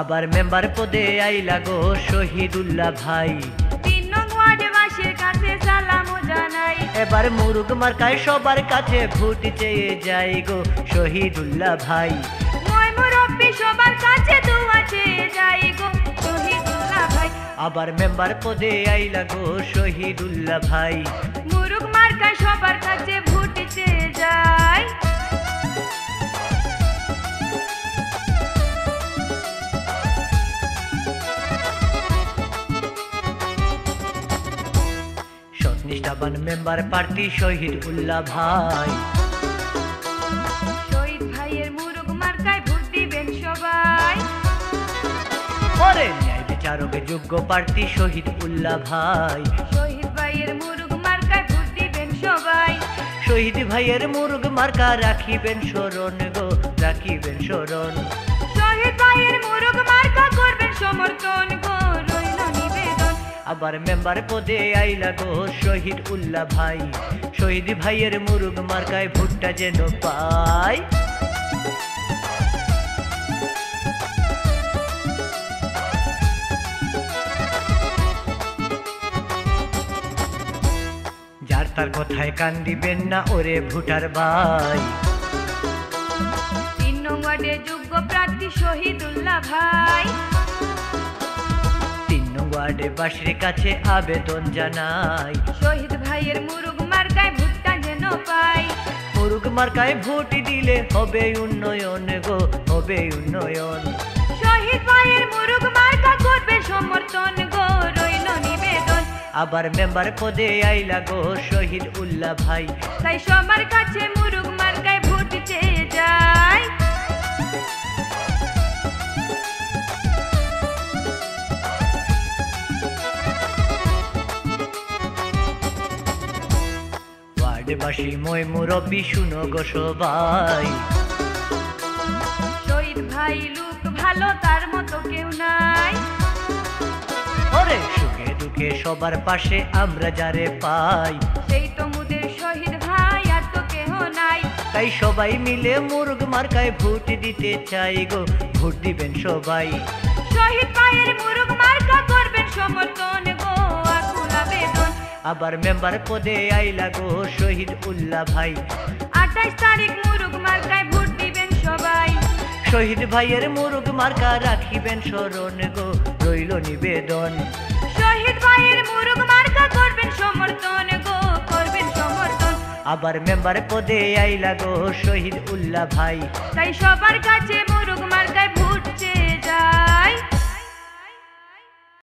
আবার মেম্বার পদে আইলা গো শহীদুল্লাহ ভাই। 3 নং ওয়ার্ডবাসীর কাছে সালামও জানাই। এবার মুরুগ মার্কায় সবার কাছে ভোট চেয়ে যাই গো শহীদুল্লাহ ভাই। মই মুরব্বি সবার কাছে দোয়া চেয়ে যাই গো শহীদুল্লাহ ভাই। আবার মেম্বার পদে আইলা গো শহীদুল্লাহ ভাই। মুরুগ মার্কায় সবার কাছে ভোট চেয়ে যাই। সৎনিষ্ঠাবান মেম্বার প্রার্থী শহীদুল্লাহ ভাই। শহীদ ভাইয়ের মুরুগ মার্কায় ভোট দিবেন সবাই। ওরে ন্যায় বিচারক যোগ্য প্রার্থী শহীদুল্লাহ ভাই। শহীদ ভাইয়ের মুরুগ মার্কায় ভোট দিবেন সবাই। শহীদ ভাইয়ের মুরুগ মার্কা রাখিবেন স্মরণ গো রাখিবেন স্মরণ। শহীদ ভাইয়ের মুরুগ মার্কা করবেন সমর্থন গো রইল নিবেদন। আবার মেম্বার পদে আইলা গো শহীদুল্লাহ ভাই। শহীদ ভাইয়ের মুরুগ মার্কায় ভোটটা যেন পাই। যার তার কথায় কান দিবেন না ওরে ভোটার ভাই। 3 নং ওয়ার্ডে যোগ্য প্রার্থী শহীদুল্লাহ ভাই। 3 নং ওয়ার্ডে বাসীর কাছে আবেদন জানাই। শহীদ ভাইয়ের মুরুগ মার্কায় ভোটটা যেন পাই। মুরুগ মার্কায় ভোট দিলে হবে উন্নয়ন গো হবে উন্নয়ন। শহীদ ভাইয়ের মুরুগ মার্কা করবে সমর্থন গো রইল নিবেদন। আবার মেম্বার পদে আইলা গো শহীদুল্লাহ ভাই। তাই সবার কাছে মুরুগ মার্কায় ভোট চেয়ে যাই। ওয়ার্ডবাসী মই মুরব্বি শুনো গো সবাই। শহীদ ভাই লোক ভালো তার মতো কেউ নাই। ওরে সুখে দুঃখে সবার পাশে আমরা যারে পাই। সেই তো মুদের শহীদ ভাই আর তো কেহ নাই। তাই সবাই মিলে মুরুগ মার্কায় ভোট দিতে চাই গো ভোট দিবেন সবাই। শহীদ ভাইয়ের মুরুগ মার্কা করবেন সমর্থন গো আকুল আবেদন। আবার মেম্বার পদে আইলা গো শহীদুল্লাহ ভাই। 28 তারিখ মুরুগ মার্কায় ভোট দিবেন সবাই। শহীদ ভাইয়ের মুরুগ মার্কা রাখিবেন স্মরণ গো রইল নিবেদন। শহীদ ভাইয়ের মুরুগ মার্কা করবেন সমর্থন গো করবেন সমর্থন। আবার মেম্বার পদে আইলা গো শহীদুল্লাহ ভাই। তাই সবার কাছে